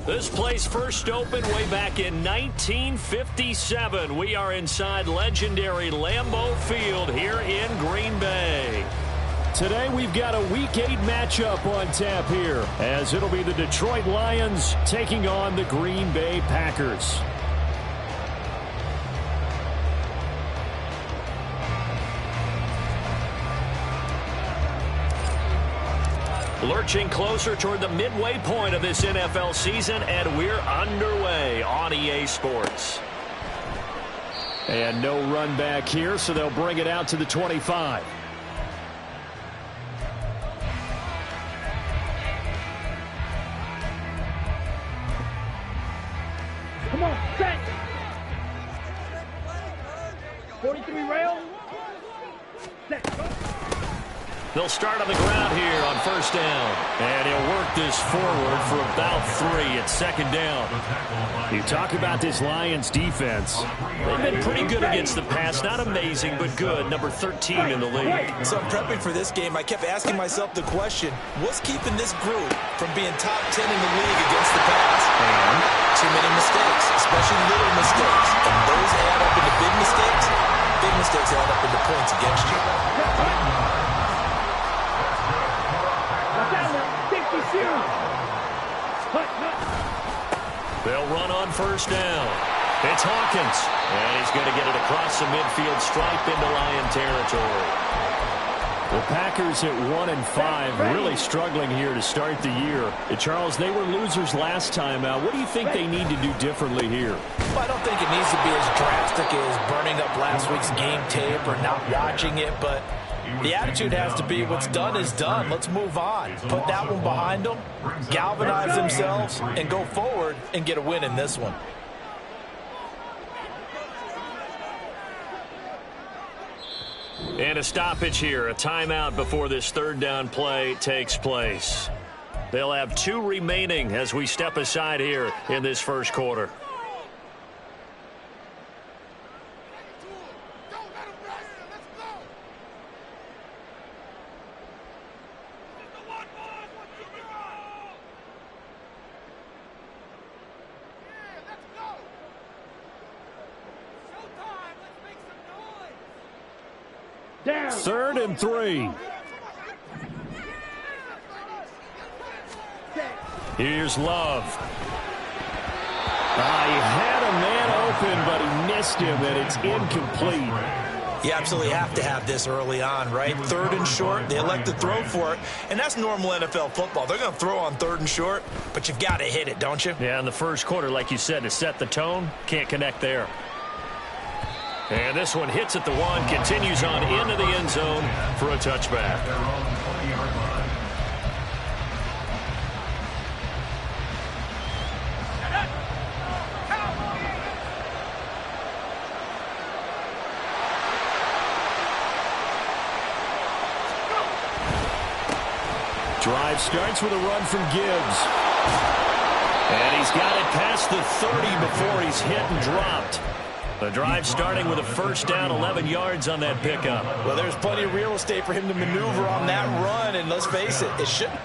This place first opened way back in 1957. We are inside legendary Lambeau Field here in Green Bay. Today we've got a Week 8 matchup on tap here, as it'll be the Detroit Lions taking on the Green Bay Packers. Lurching closer toward the midway point of this NFL season, and we're underway on EA Sports. And no run back here, so they'll bring it out to the 25. Come on, set! 43 rail. Set, go. They'll start on the ground here on first down. And he'll work this forward for about 3 at second down. You talk about this Lions defense. They've been pretty good against the pass. Not amazing, but good. Number 13 in the league. So prepping for this game, I kept asking myself the question, what's keeping this group from being top 10 in the league against the pass? And too many mistakes, especially little mistakes. And those add up into big mistakes. Big mistakes add up into points against you. They'll run on first down. It's Hawkins. And he's going to get it across the midfield stripe into Lion territory. The Packers at 1-5, really struggling here to start the year. Charles, they were losers last time out. What do you think they need to do differently here? Well, I don't think it needs to be as drastic as burning up last week's game tape or not watching it, but the attitude has to be what's done is done. Let's move on. Put that one behind them, galvanize themselves, and go forward and get a win in this one. And a stoppage here, a timeout before this third down play takes place. They'll have 2 remaining as we step aside here in this first quarter. Down. 3rd and 3. Here's Love. He had a man open, but he missed him, and it's incomplete. You absolutely have to have this early on, right? 3rd and short, they elect to throw for it, and that's normal NFL football. They're going to throw on 3rd and short, but you've got to hit it, don't you? Yeah, in the first quarter, like you said, to set the tone, can't connect there. And this one hits at the 1, continues on into the end zone for a touchback. Drive starts with a run from Gibbs. And he's got it past the 30 before he's hit and dropped. The drive starting with a first down, 11 yards on that pickup. Well, there's plenty of real estate for him to maneuver on that run, and let's face it, it shouldn't.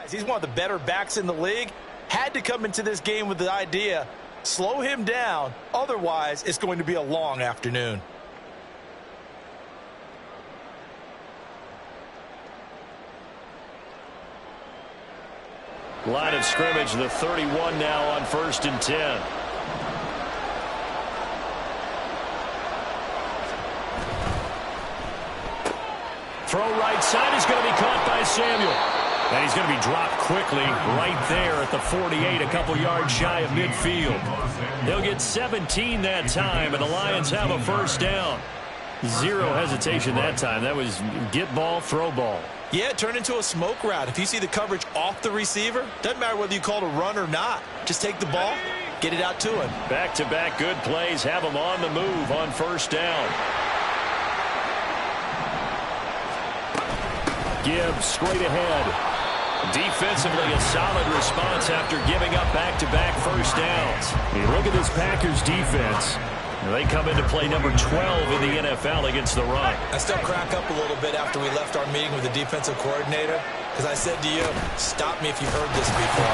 guys. He's one of the better backs in the league. Had to come into this game with the idea, slow him down. Otherwise, it's going to be a long afternoon. Line of scrimmage, the 31 now on 1st and 10. Throw right side is going to be caught by Samuel. And he's going to be dropped quickly right there at the 48, a couple yards shy of midfield. They'll get 17 that time, and the Lions have a first down. Zero hesitation that time. That was get ball, throw ball. Yeah, it turned into a smoke route. If you see the coverage off the receiver, doesn't matter whether you call it a run or not. Just take the ball, get it out to him. Back-to-back good plays have him on the move on first down. Gibbs straight ahead. Defensively, a solid response after giving up back-to-back first downs. You look at this Packers defense. They come into play number 12 in the NFL against the run. I still crack up a little bit after we left our meeting with the defensive coordinator, because I said to you, stop me if you've heard this before.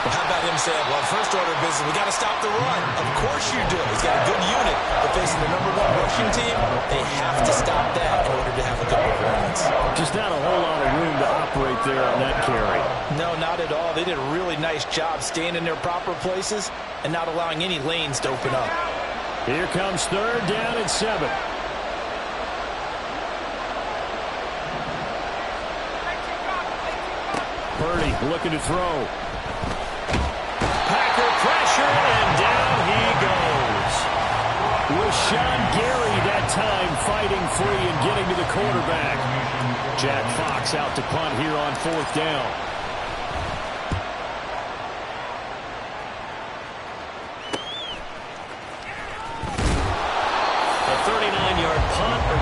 How about him saying, well, first order of business, we got to stop the run. Of course you do. He's got a good unit. But facing the #1 rushing team, they have to stop that in order to have a good performance. Just not a whole lot of room to operate there on that carry. No, not at all. They did a really nice job staying in their proper places and not allowing any lanes to open up. Here comes 3rd down and 7. Purdy looking to throw. Packer pressure, and down he goes. Rashawn Gary that time fighting free and getting to the quarterback. Jack Fox out to punt here on 4th down.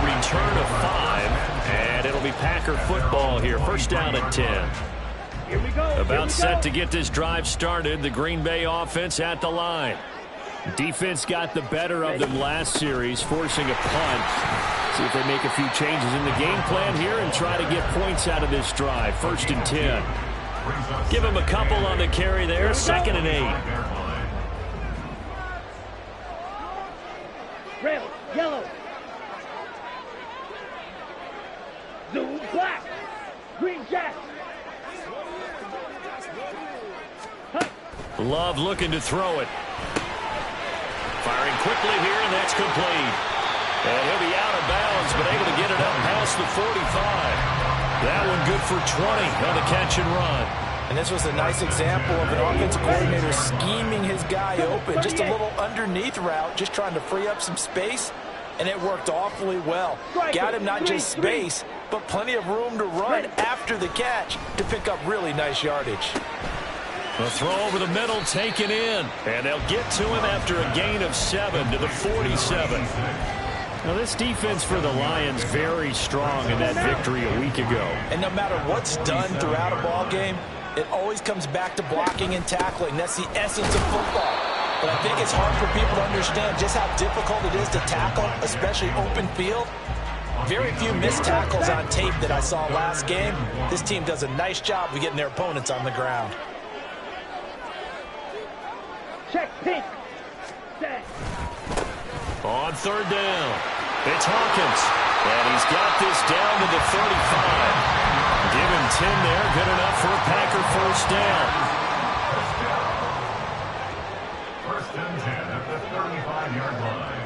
Return of 5, and it'll be Packer football here. First down at 10. Here we go. About set to get this drive started. The Green Bay offense at the line. Defense got the better of them last series, forcing a punt. See if they make a few changes in the game plan here and try to get points out of this drive. 1st and 10. Give them a couple on the carry there. 2nd and 8. Red, yellow. Blue, black, green jack. Love looking to throw it. Firing quickly here, and that's complete. And he'll be out of bounds, but able to get it up past the 45. That one good for 20 on the catch and run. And this was a nice example of an offensive coordinator scheming his guy open. Just a little underneath route, just trying to free up some space. And it worked awfully well. Got him not just space, but plenty of room to run after the catch to pick up really nice yardage. The throw over the middle taken in. And they'll get to him after a gain of 7 to the 47. Now this defense for the Lions very strong in that victory a week ago. And no matter what's done throughout a ball game, it always comes back to blocking and tackling. That's the essence of football. But I think it's hard for people to understand just how difficult it is to tackle, especially open field. Very few missed tackles on tape that I saw last game. This team does a nice job of getting their opponents on the ground. Check pink. Set. On 3rd down, it's Hawkins. And he's got this down to the 35. Give him 10 there, good enough for a Packer first down. First and 10 at the 35-yard line.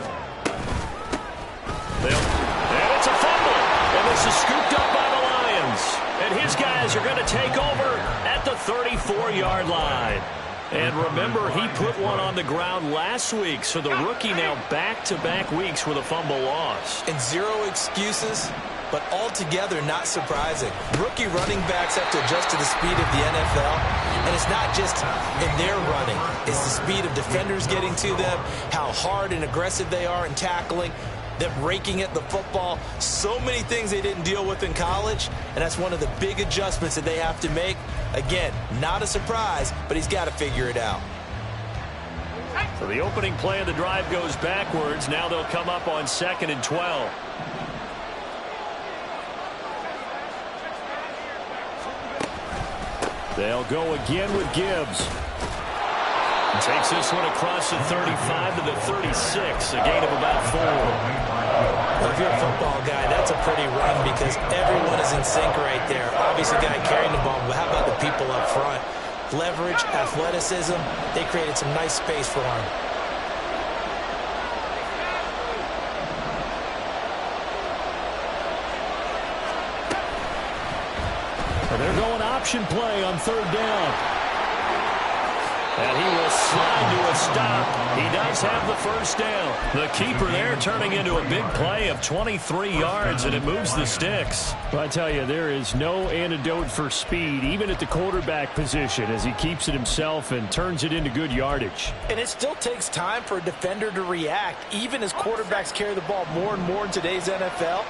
And it's a fumble. And this is scooped up by the Lions. And his guys are going to take over at the 34-yard line. And remember, he put one on the ground last week, so the rookie now back-to-back weeks with a fumble loss. And zero excuses, but altogether not surprising. Rookie running backs have to adjust to the speed of the NFL, and it's not just in their running. It's the speed of defenders getting to them, how hard and aggressive they are in tackling, them raking at the football. So many things they didn't deal with in college, and that's one of the big adjustments that they have to make. Again, not a surprise, but he's got to figure it out. So the opening play of the drive goes backwards. Now they'll come up on 2nd and 12. They'll go again with Gibbs. Takes this one across the 35 to the 36, a gain of about 4. Well, if you're a football guy, that's a pretty run because everyone is in sync right there. Obviously, the guy carrying the ball, but how about the people up front? Leverage, athleticism, they created some nice space for him. They're going option play on 3rd down. And he will slide to a stop. He does have the first down. The keeper there turning into a big play of 23 yards, and it moves the sticks. Well, I tell you, there is no antidote for speed, even at the quarterback position, as he keeps it himself and turns it into good yardage. And it still takes time for a defender to react, even as quarterbacks carry the ball more and more in today's NFL.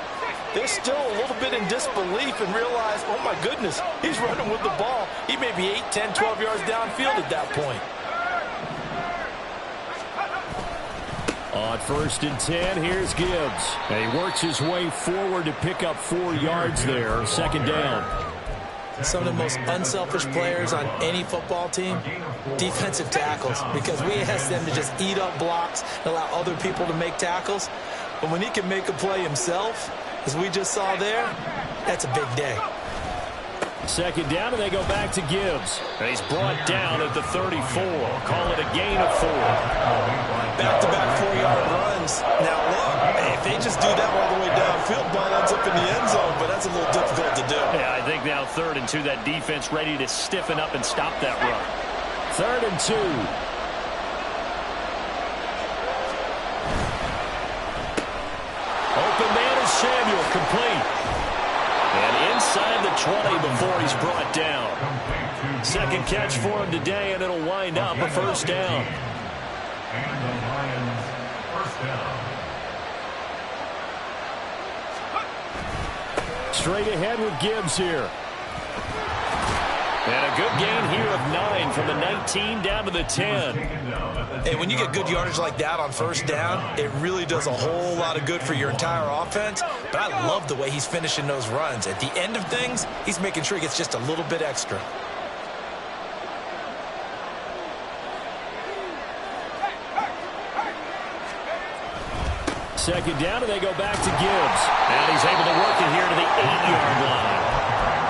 They're still a little bit in disbelief and realize, oh my goodness, he's running with the ball. He may be 8, 10, 12 yards downfield at that point. On 1st and 10, here's Gibbs. And he works his way forward to pick up 4 yards there, 2nd down. Some of the most unselfish players on any football team, defensive tackles, because we ask them to just eat up blocks and allow other people to make tackles. But when he can make a play himself, as we just saw there, that's a big day. 2nd down, and they go back to Gibbs. And he's brought down at the 34. Call it a gain of 4. Back-to-back 4-yard runs. Now, look, if they just do that all the way downfield, ball ends up in the end zone, but that's a little difficult to do. Yeah, I think now 3rd and 2, that defense ready to stiffen up and stop that run. 3rd and 2. Open man is Samuel, complete. And inside the 20 before he's brought down. 2nd catch for him today, and it'll wind up a 1st down. And the Lions, 1st down. Straight ahead with Gibbs here. And a good gain here of 9 from the 19 down to the 10. Hey, when you get good yardage like that on 1st down, it really does a whole lot of good for your entire offense. But I love the way he's finishing those runs. At the end of things, he's making sure he gets just a little bit extra. Second down, and they go back to Gibbs. And he's able to work it here to the 8-yard line.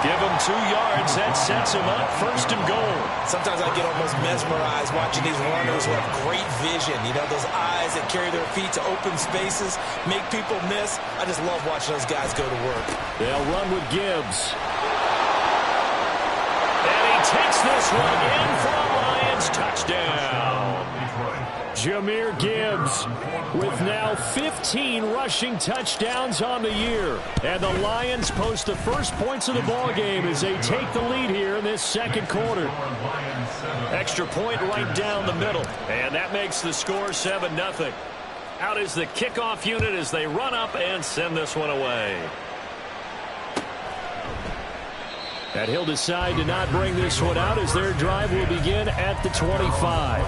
Give him 2 yards. That sets him up 1st and goal. Sometimes I get almost mesmerized watching these runners who have great vision. You know, those eyes that carry their feet to open spaces, make people miss. I just love watching those guys go to work. They'll run with Gibbs. And he takes this one in for a Lions touchdown. Jahmyr Gibbs with now 15 rushing touchdowns on the year. And the Lions post the first points of the ball game as they take the lead here in this 2nd quarter. Extra point right down the middle. And that makes the score 7-0. Out is the kickoff unit as they run up and send this one away. And he'll decide to not bring this one out as their drive will begin at the 25.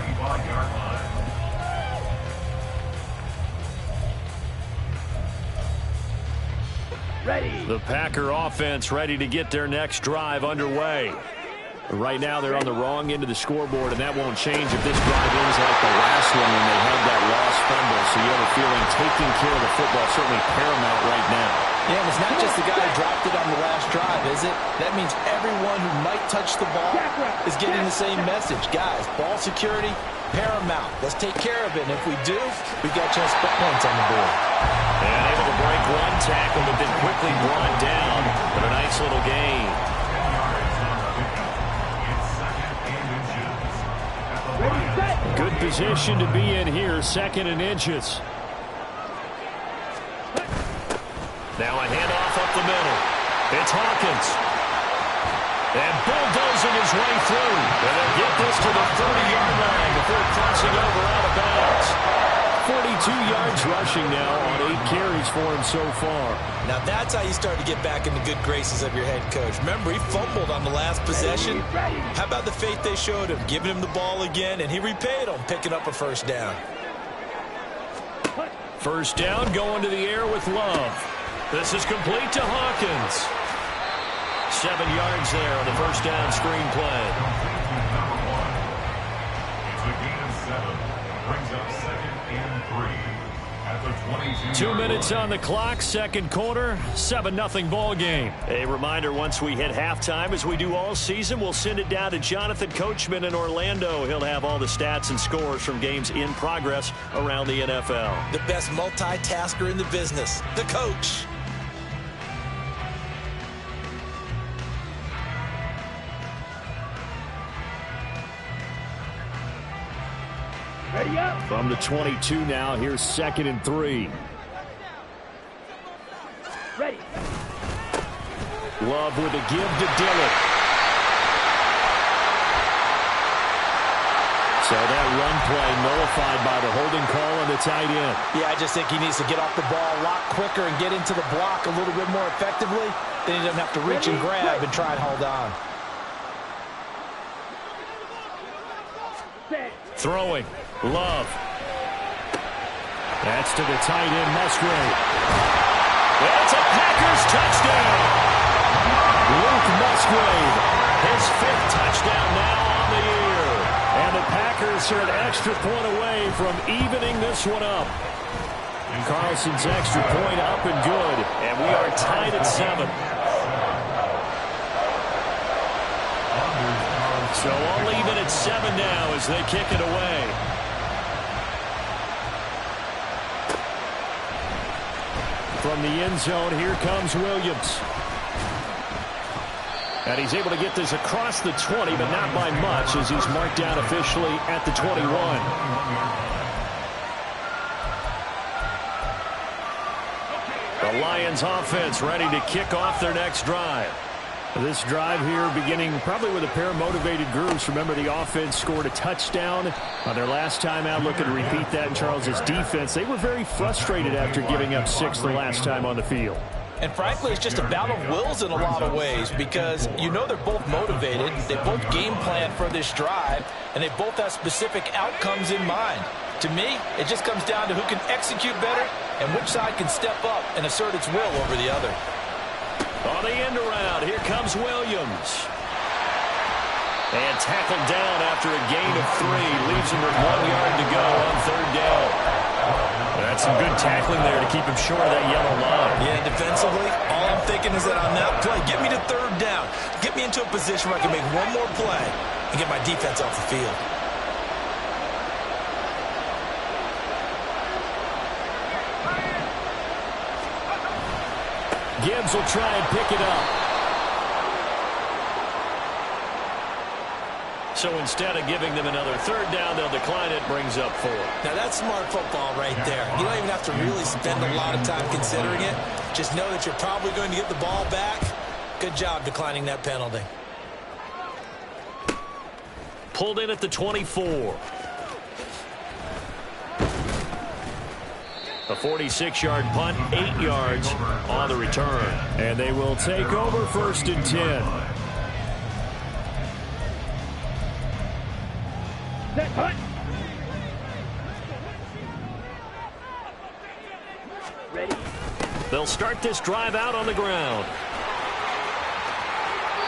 Ready. The Packer offense ready to get their next drive underway. Right now they're on the wrong end of the scoreboard, and that won't change if this drive ends like the last one when they had that lost fumble. So you have a feeling taking care of the football is certainly paramount right now. Yeah, and it's not just the guy who dropped it on the last drive, is it? That means everyone who might touch the ball is getting the same message. Guys, ball security, paramount. Let's take care of it, and if we do, we've got a chance to put points on the board. And able to break one tackle, but then quickly brought down. But a nice little gain. Good position to be in here, 2nd and inches. Now a handoff up the middle. It's Hawkins. And bulldozing his way through. And they'll get this to the 30-yard line before crossing over out of bounds. 42 yards rushing now on 8 carries for him so far. Now that's how you start to get back in the good graces of your head coach. Remember, he fumbled on the last possession. How about the faith they showed him, giving him the ball again, and he repaid them, picking up a 1st down. 1st down, going to the air with Love. This is complete to Hawkins. 7 yards there on the first down screen play. It's a gain of 7. Brings up 2nd and 3. At the 22. 2 minutes on the clock, second quarter, 7-0 ball game. A reminder, once we hit halftime, as we do all season, we'll send it down to Jonathan Coachman in Orlando. He'll have all the stats and scores from games in progress around the NFL. The best multitasker in the business, the coach. Ready up. From the 22 now, here's 2nd and 3. Ready. Love with a give to Dillon. So that run play nullified by the holding call on the tight end. Yeah, I just think he needs to get off the ball a lot quicker and get into the block a little bit more effectively. Then he doesn't have to reach and grab and try and hold on. Set. Throwing. Love. That's to the tight end, Musgrave. It's a Packers touchdown. Luke Musgrave, his 5th touchdown now on the year. And the Packers are an extra point away from evening this one up. Carlson's extra point up and good. And we are tied at 7. So all even at 7 now as they kick it away. From the end zone, here comes Williams. And he's able to get this across the 20, but not by much as he's marked down officially at the 21. The Lions offense ready to kick off their next drive. This drive here beginning probably with a pair of motivated groups. Remember, the offense scored a touchdown on their last time out. Looking to repeat that in Charles's defense. They were very frustrated after giving up 6 the last time on the field. And frankly, it's just a battle of wills in a lot of ways because you know they're both motivated. They both game plan for this drive, and they both have specific outcomes in mind. To me, it just comes down to who can execute better and which side can step up and assert its will over the other. On the end around, here comes Williams. And tackled down after a gain of 3. Leaves him with 1 yard to go on 3rd down. That's some good tackling there to keep him short of that yellow line. Yeah, defensively, all I'm thinking is that on that play, get me to 3rd down. Get me into a position where I can make one more play and get my defense off the field. Gibbs will try and pick it up. So instead of giving them another 3rd down, they'll decline it. Brings up 4. Now that's smart football right there. You don't even have to really spend a lot of time considering it. Just know that you're probably going to get the ball back. Good job declining that penalty. Pulled in at the 24. A 46-yard punt, 8 yards on the return. And they will take over 1st and 10. Set. Punt. Ready. They'll start this drive out on the ground.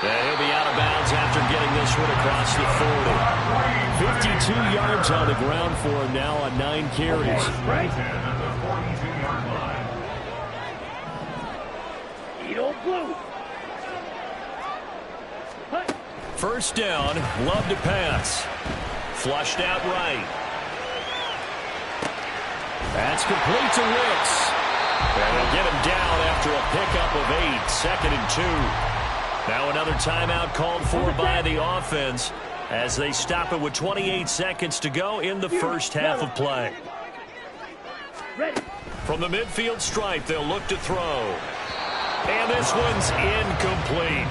And he'll be out of bounds after getting this one across the 40. 52 yards on the ground for him now on 9 carries. Right. At the 42-yard line. Edo blue. Punt. 1st down, Love to pass. Flushed out right. That's complete to Wicks. And they'll get him down after a pickup of 8. 2nd and 2. Now another timeout called for by the offense as they stop it with 28 seconds to go in the first half of play. Ready. From the midfield stripe, they'll look to throw. And this one's incomplete.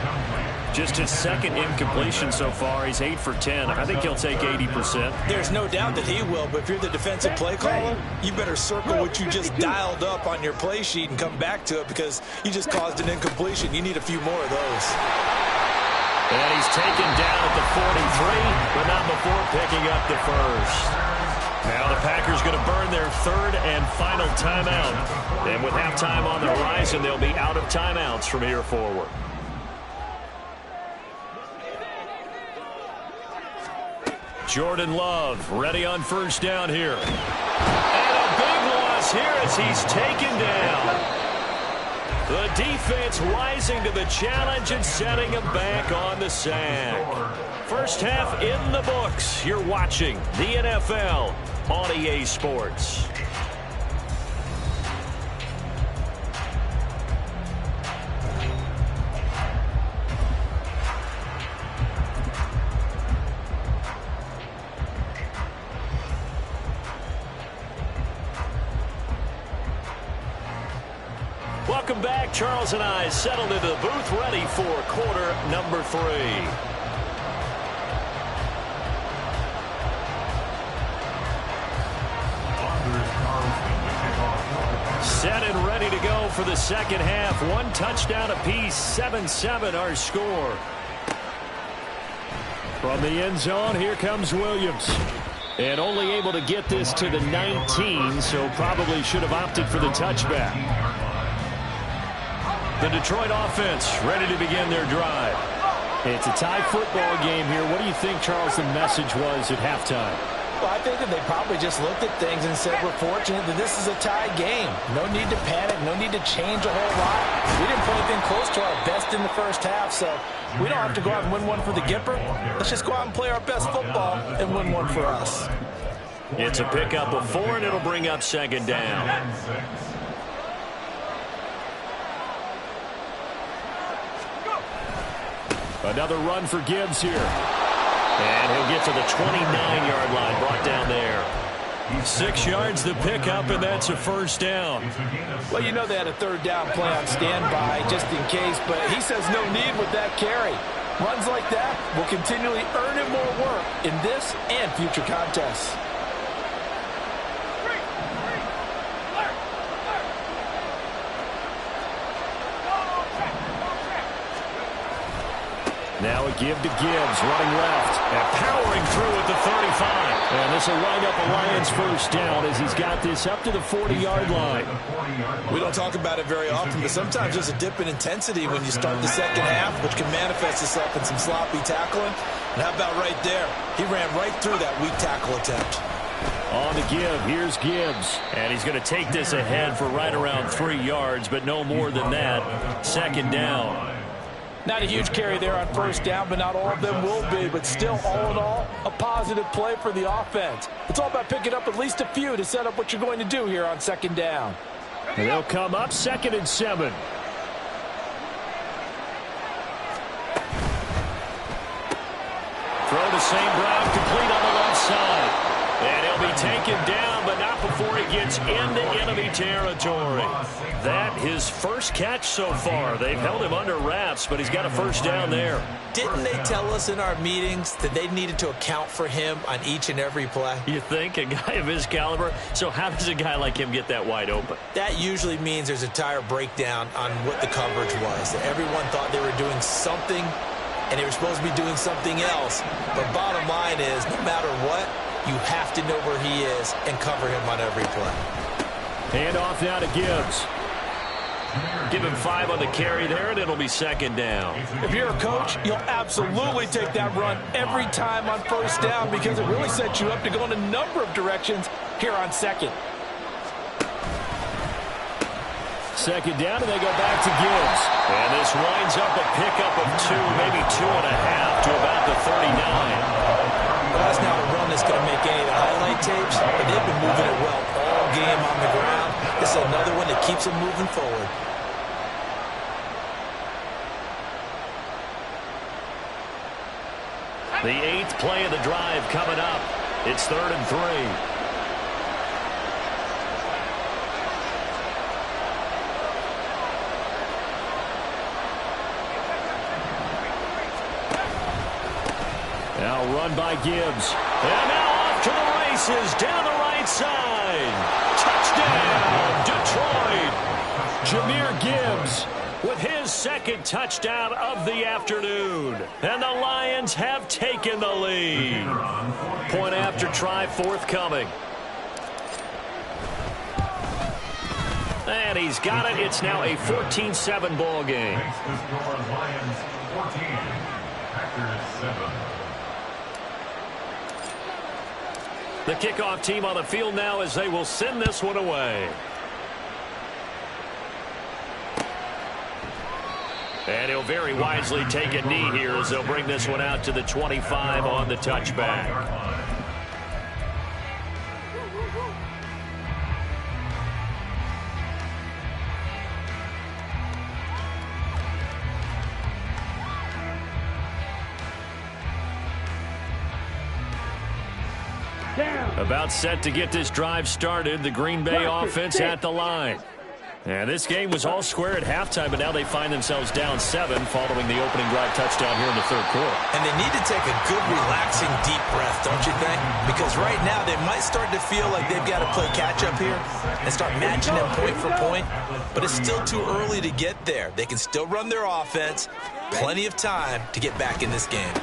Just his 2nd incompletion so far. He's 8 for 10. I think he'll take 80%. There's no doubt that he will, but if you're the defensive play caller, you better circle what you just dialed up on your play sheet and come back to it because you just caused an incompletion. You need a few more of those. And he's taken down at the 43, but not before picking up the 1st. Now the Packers going to burn their 3rd and final timeout. And with halftime on the horizon, they'll be out of timeouts from here forward. Jordan Love ready on first down here. And a big loss here as he's taken down. The defense rising to the challenge and setting him back on the sack. First half in the books. You're watching the NFL on EA Sports. Welcome back. Charles and I settled into the booth ready for quarter number 3. Set and ready to go for the second half. 1 touchdown apiece, 7-7 our score. From the end zone, here comes Williams. And only able to get this to the 19, so probably should have opted for the touchback. The Detroit offense ready to begin their drive. It's a tie football game here. What do you think, Charles, the message was at halftime? Well, I think that they probably just looked at things and said, we're fortunate that this is a tie game. No need to panic. No need to change a whole lot. We didn't play anything close to our best in the first half, so we don't have to go out and win one for the Gipper. Let's just go out and play our best football and win one for us. It's a pickup of 4, and it'll bring up second down. Another run for Gibbs here. And he'll get to the 29-yard line, brought down there. 6 yards the pickup, and that's a first down. Well, you know they had a third down play on standby just in case, but he says no need with that carry. Runs like that will continually earn him more work in this and future contests. Now a give to Gibbs, running left, and powering through at the 35. And this will wind up a Lions first down as he's got this up to the 40-yard line. We don't talk about it very often, but sometimes there's a dip in intensity when you start the second half, which can manifest itself in some sloppy tackling. And how about right there? He ran right through that weak tackle attempt. On the give, here's Gibbs. And he's going to take this ahead for right around 3 yards, but no more than that. Second down. Not a huge carry there on first down, but not all of them will be. But still, all in all, a positive play for the offense. It's all about picking up at least a few to set up what you're going to do here on second down. And they'll come up 2nd and 7. Throw to St. Brown, complete on the left side. And he'll be taken down, but not before he gets into enemy territory. That his first catch so far. They've held him under wraps, but he's got a first down there. Didn't they tell us in our meetings that they needed to account for him on each and every play? You think? A guy of his caliber? So how does a guy like him get that wide open? That usually means there's a entire breakdown on what the coverage was. That everyone thought they were doing something, and they were supposed to be doing something else. But bottom line is, no matter what, you have to know where he is and cover him on every play. Hand off now to Gibbs. Give him 5 on the carry there, and it'll be second down. If you're a coach, you'll absolutely take that run every time on first down because it really sets you up to go in a number of directions here on second. Second down, and they go back to Gibbs. And this winds up a pickup of 2, maybe 2.5 to about the 39. Well, that's not a run that's going to make any of the highlight tapes, but they've been moving it well all game on the ground. This is another one that keeps them moving forward. The 8th play of the drive coming up. It's 3rd and 3. Now run by Gibbs. And now off to the races down the right side. Touchdown, Detroit. Jahmyr Gibbs with his 2nd touchdown of the afternoon. And the Lions have taken the lead. Point after try forthcoming. And he's got it. It's now a 14-7 ball game. Lions 14, Packers 7. The kickoff team on the field now as they will send this one away. And he'll very wisely take a knee here as they'll bring this one out to the 25 on the touchback. About set to get this drive started. The Green Bay offense at the line. And this game was all square at halftime, but now they find themselves down 7 following the opening drive touchdown here in the third quarter. And they need to take a good, relaxing, deep breath, don't you think? Because right now they might start to feel like they've got to play catch-up here and start matching them point for point, but it's still too early to get there. They can still run their offense. Plenty of time to get back in this game.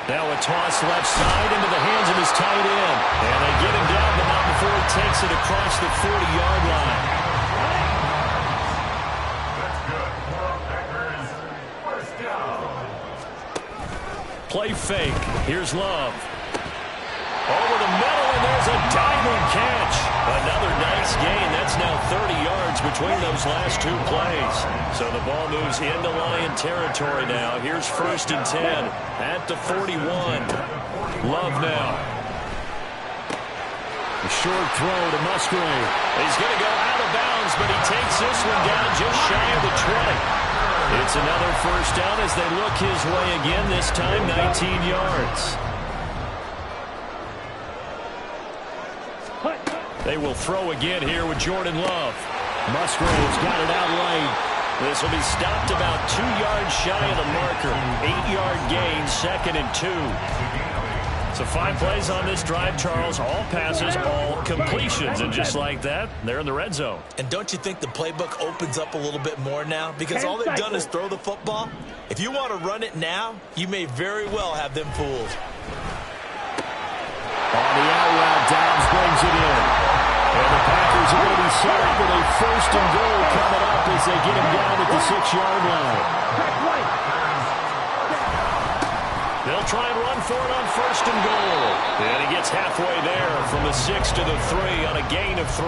Now a toss left side into the hands of his tight end. And they get him down, but not before he takes it across the 40-yard line. Play fake. Here's Love. Over the middle, and there's a diving catch. Another nice gain. That's now 30 yards between those last 2 plays. So the ball moves into Lion territory now. Here's 1st and 10 at the 41. Love now. A short throw to Musgrave. He's going to go out of bounds, but he takes this one down just shy of the 20. It's another first down as they look his way again, this time 19 yards. They will throw again here with Jordan Love. Musgrave's got it out late. This will be stopped about 2 yards shy of the marker. 8-yard gain, 2nd and 2. So 5 plays on this drive, Charles. All passes, all completions. And just like that, they're in the red zone. And don't you think the playbook opens up a little bit more now? Because all they've done is throw the football. If you want to run it now, you may very well have them fooled. On the out route, Downs brings it in. And the Packers are going to be set up with a 1st and goal coming up as they get him down at the 6-yard line. They'll try and run for it on 1st and goal. And he gets halfway there from the 6 to the 3 on a gain of 3.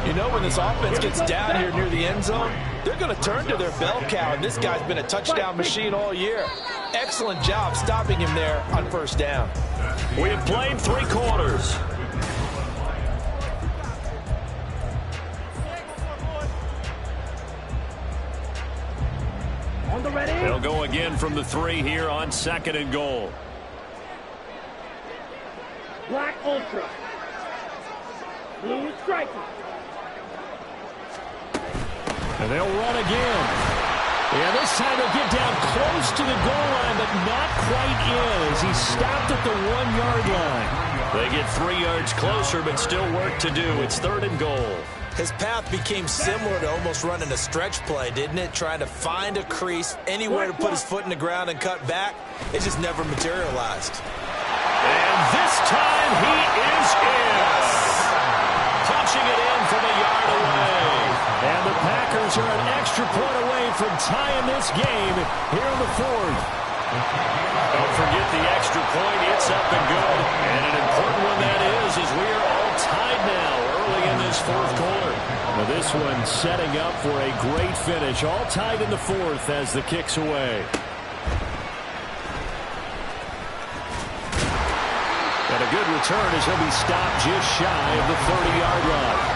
You know, when this offense gets down here near the end zone, they're going to turn to their bell cow, and this guy's been a touchdown machine all year. Excellent job stopping him there on 1st down. We have played 3 quarters. On the ready. They'll go again from the 3 here on 2nd and goal. Black Ultra. Blue Striker. And they'll run again. Yeah, this time they'll get down close to the goal line, but not quite in as he stopped at the 1-yard line. They get 3 yards closer, but still work to do. It's 3rd and goal. His path became similar to almost running a stretch play, didn't it? Trying to find a crease, anywhere to put his foot in the ground and cut back. It just never materialized. And this time he is in. Punching it in from a yard away. And the Packers are an extra point away from tying this game here in the 4th. Don't forget the extra point. It's up and good. And an important one that is as we are all tied now early in this 4th quarter. Now this one setting up for a great finish. All tied in the 4th as the kick's away. And a good return as he'll be stopped just shy of the 30-yard line.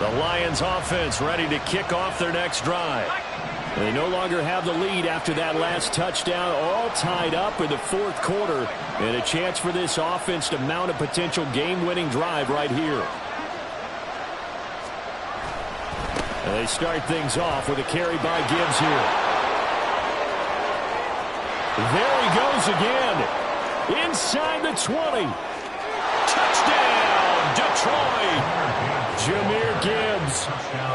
The Lions offense ready to kick off their next drive. They no longer have the lead after that last touchdown, all tied up in the 4th quarter, and a chance for this offense to mount a potential game-winning drive right here. And they start things off with a carry by Gibbs here. There he goes again. Inside the 20. Touchdown, Detroit. Jahmyr Gibbs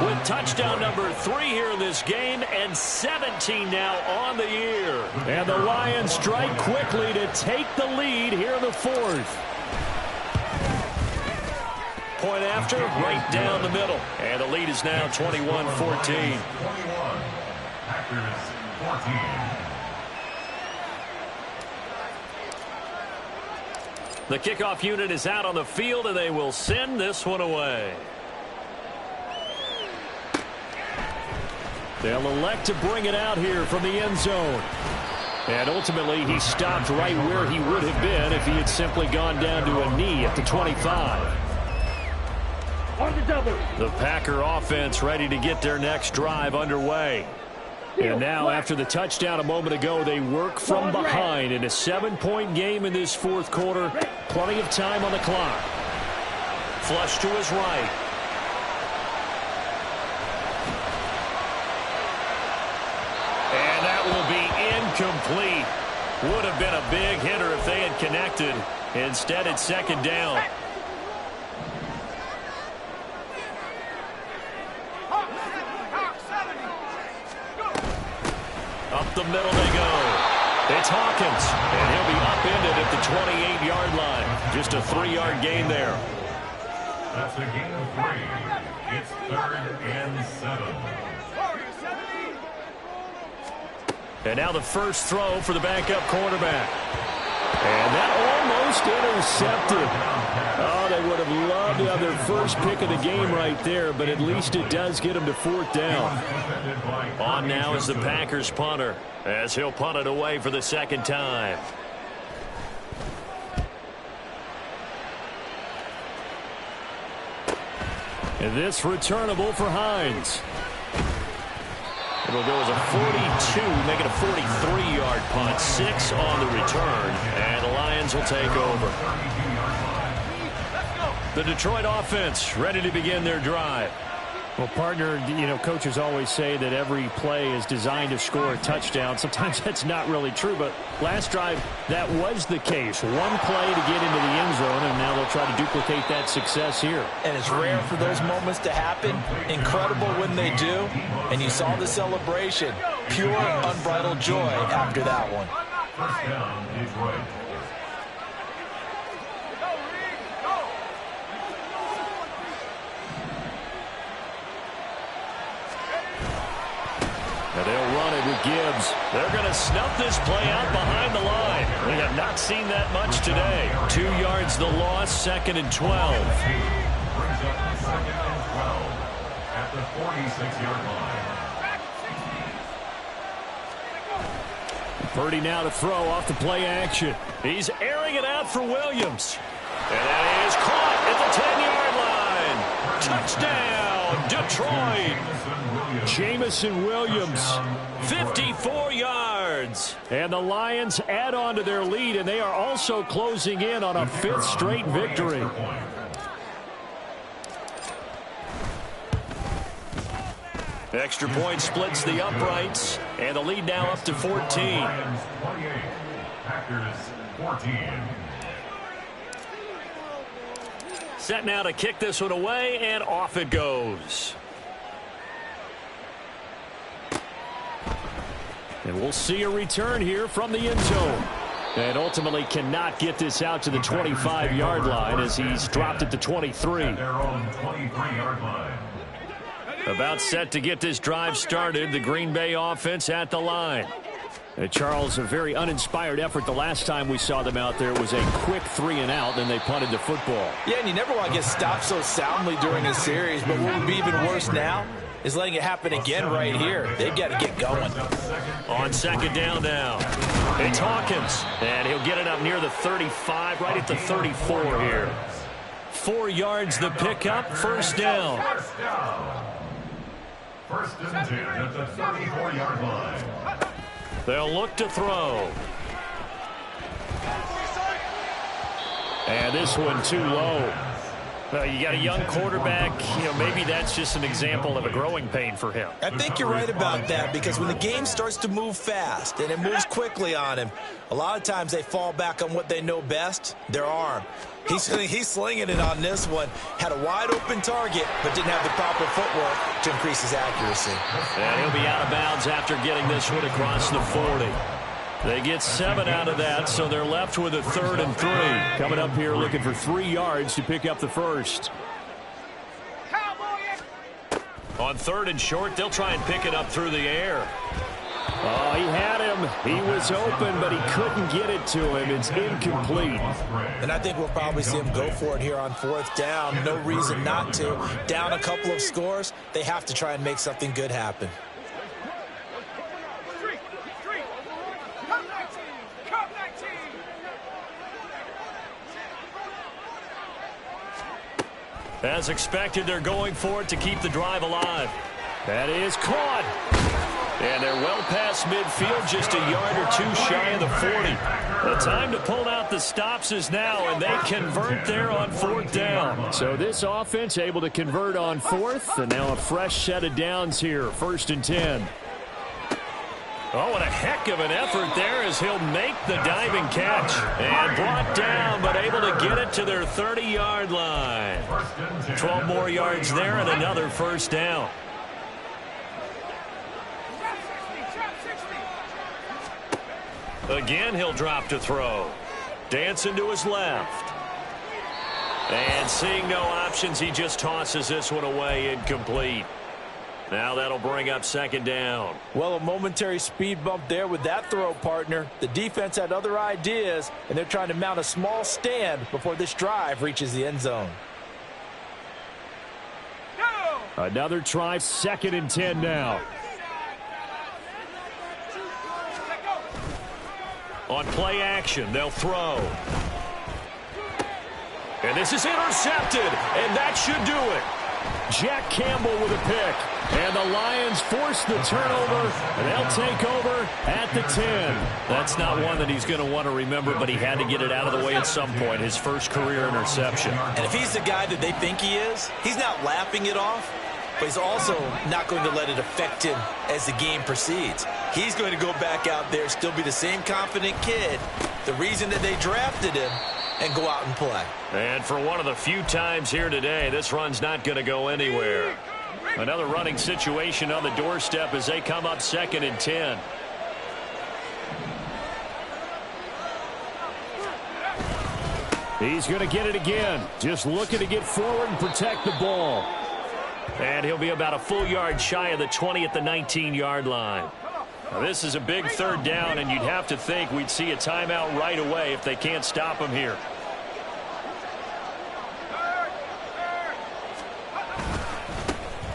with touchdown number 3 here in this game, and 17 now on the year. And the Lions strike quickly to take the lead here in the fourth. Point after, right down the middle. And the lead is now 21-14. 21. Packers 14. The kickoff unit is out on the field, and they will send this one away. They'll elect to bring it out here from the end zone. And ultimately, he stopped right where he would have been if he had simply gone down to a knee at the 25. On the double. The Packer offense ready to get their next drive underway. And now, after the touchdown a moment ago, they work from behind in a 7-point game in this fourth quarter. Plenty of time on the clock. Flush to his right. And that will be incomplete. Would have been a big hitter if they had connected. Instead, it's second down. Up the middle they go. It's Hawkins, and he'll be upended at the 28-yard line. Just a 3-yard gain there. That's a gain of 3. It's 3rd and 7. And now the first throw for the backup quarterback. And that almost intercepted. Oh, they would have loved to have their first pick of the game right there, but at least it does get them to 4th down. On now is the Packers punter, as he'll punt it away for the second time. And this returnable for Hines. It'll go as a 42, make it a 43-yard punt. 6 on the return, and the Lions will take over. The Detroit offense ready to begin their drive. Well, partner, you know, coaches always say that every play is designed to score a touchdown. Sometimes that's not really true, but last drive, that was the case. One play to get into the end zone, and now they'll try to duplicate that success here. And it's rare for those moments to happen. Incredible when they do. And you saw the celebration. Pure, unbridled joy after that one. First down, Detroit. And they'll run it with Gibbs. They're going to snuff this play out behind the line. We have not seen that much today. 2 yards the loss, 2nd and 12. Brings up 2nd and 12 at the 46-yard line. Purdy now to throw off the play action. He's airing it out for Williams. And that is caught at the 10-yard line. Touchdown, Detroit. Jameson Williams, 54 yards. And the Lions add on to their lead, and they are also closing in on a 5th straight victory. Extra point splits the uprights, and the lead now up to 14. Lions 28, Packers 14. Set now to kick this one away, and off it goes. And we'll see a return here from the end zone. And ultimately cannot get this out to the 25-yard line as he's dropped at the 23. At their own 23-yard line. About set to get this drive started, the Green Bay offense at the line. Charles, a very uninspired effort the last time we saw them out there. It was a quick 3-and-out, then they punted the football. Yeah, and you never want to get stopped so soundly during a series, but what would be even worse now is letting it happen again right here. They've got to get going. On second down now, it's Hawkins, and he'll get it up near the 35, right at the 34 here. 4 yards the pickup, first down. First and 10 at the 34-yard line. They'll look to throw. And this one too low. You got a young quarterback. Maybe that's just an example of a growing pain for him. I think you're right about that, because when the game starts to move fast and it moves quickly on him, a lot of times they fall back on what they know best, their arm. He's slinging it on this one. Had a wide-open target, but didn't have the proper footwork to increase his accuracy. And he'll be out of bounds after getting this one across the 40. They get 7 out of that, so they're left with a 3rd and 3. Coming up here looking for 3 yards to pick up the first. On 3rd and short, they'll try and pick it up through the air. Oh, he had him. He was open, but he couldn't get it to him. It's incomplete. And I think we'll probably see him go for it here on 4th down. No reason not to. Down a couple of scores, they have to try and make something good happen. As expected, they're going for it to keep the drive alive. That is caught. And they're well past midfield, just a yard or 2 shy of the 40. The time to pull out the stops is now, and they convert there on 4th down. So this offense able to convert on 4th, and now a fresh set of downs here, 1st and 10. Oh, what a heck of an effort there as he'll make the diving catch. And brought down, but able to get it to their 30-yard line. 12 more yards there and another 1st down. Again, he'll drop to throw. Dancing to his left. And seeing no options, he just tosses this one away, incomplete. Now that'll bring up 2nd down. Well, a momentary speed bump there with that throw, partner. The defense had other ideas, and they're trying to mount a small stand before this drive reaches the end zone. Another try, 2nd and 10 now. On play action, they'll throw. And this is intercepted, and that should do it. Jack Campbell with a pick. And the Lions force the turnover, and they'll take over at the 10. That's not one that he's going to want to remember, but he had to get it out of the way at some point, his first career interception. And if he's the guy that they think he is, he's not laughing it off, but he's also not going to let it affect him as the game proceeds. He's going to go back out there, still be the same confident kid, the reason that they drafted him, and go out and play. And for one of the few times here today, this run's not going to go anywhere. Another running situation on the doorstep as they come up 2nd and 10. He's going to get it again. Just looking to get forward and protect the ball. And he'll be about a full yard shy of the 20 at the 19-yard line. Now, this is a big 3rd down, and you'd have to think we'd see a timeout right away if they can't stop him here.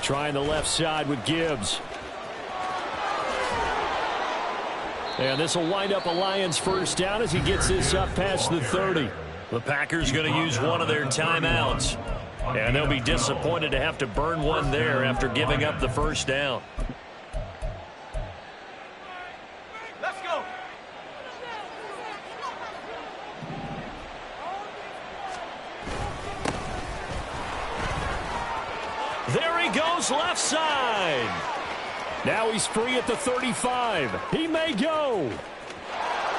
Trying the left side with Gibbs. And this will wind up a Lions 1st down as he gets this up past the 30. The Packers going to use one of their timeouts. And they'll be disappointed to have to burn one there after giving up the 1st down. Let's go. There he goes left side. Now he's free at the 35. He may go.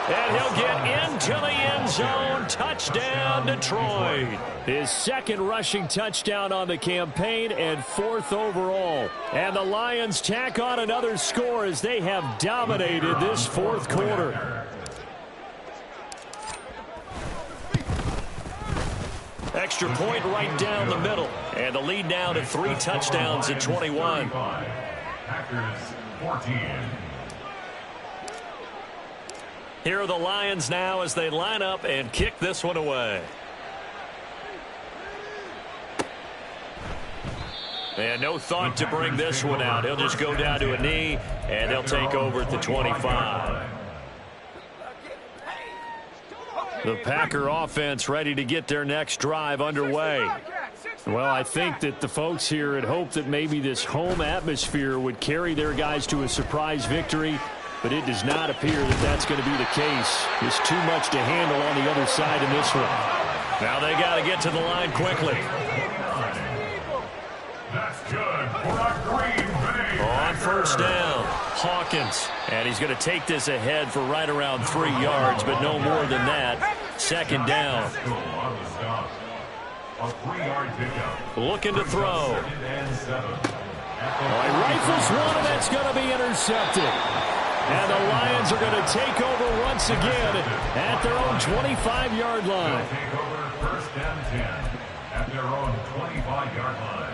And he'll get into the end zone. Touchdown, Detroit. His 2nd rushing touchdown on the campaign and 4th overall. And the Lions tack on another score as they have dominated this 4th quarter. Extra point right down the middle. And the lead now to 3 touchdowns at 21. Packers 14. Here are the Lions now as they line up and kick this one away. And no thought to bring this one out. He'll just go down to a knee, and they'll take over at the 25. The Packer offense ready to get their next drive underway. Well, I think that the folks here had hoped that maybe this home atmosphere would carry their guys to a surprise victory, but it does not appear that that's going to be the case. There's too much to handle on the other side in this one. Now they got to get to the line quickly. That's good for a Green Bay. On first down, Hawkins. And he's going to take this ahead for right around 3 yards, but no more than that. Second down. A 3-yard pickup. Looking to throw. Second and 7. He rifles one, and that's going to be intercepted. And the Lions are going to take over once again at their own 25-yard line. They'll take over first and 10 at their own 25-yard line.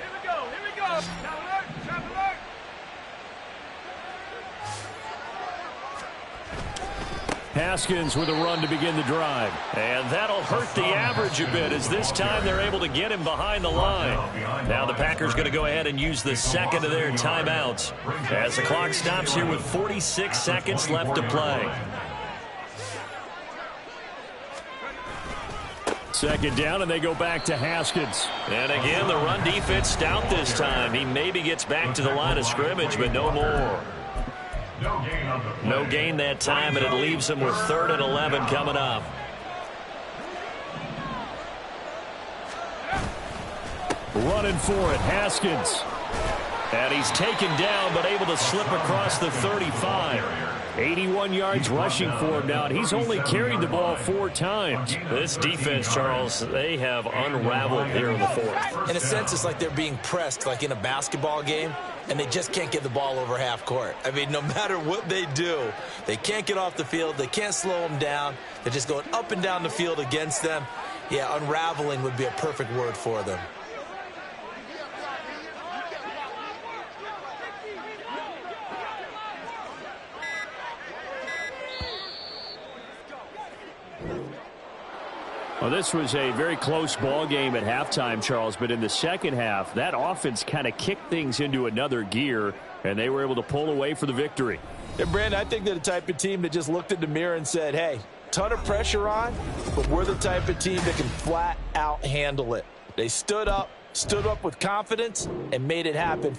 Here we go. Here we go. Now alert. Now alert. Haskins with a run to begin the drive. And that'll hurt the average a bit, as this time they're able to get him behind the line. Now the Packers going to go ahead and use the second of their timeouts as the clock stops here with 46 seconds left to play. Second down, and they go back to Haskins. And again, the run defense stout this time. He maybe gets back to the line of scrimmage, but no more. No gain that time, and it leaves him with 3rd and 11 coming up. Running for it, Haskins. And he's taken down, but able to slip across the 35. 81 yards rushing for him now, and he's only carried the ball 4 times. This defense, Charles, they have unraveled here in the 4th. In a sense, it's like they're being pressed, like in a basketball game, and they just can't get the ball over half court. I mean, no matter what they do, they can't get off the field. They can't slow them down. They're just going up and down the field against them. Yeah, unraveling would be a perfect word for them. Well, this was a very close ball game at halftime, Charles, but in the second half, that offense kind of kicked things into another gear, and they were able to pull away for the victory. Yeah, Brandon, I think they're the type of team that just looked in the mirror and said, hey, ton of pressure on, but we're the type of team that can flat out handle it. They stood up with confidence and made it happen.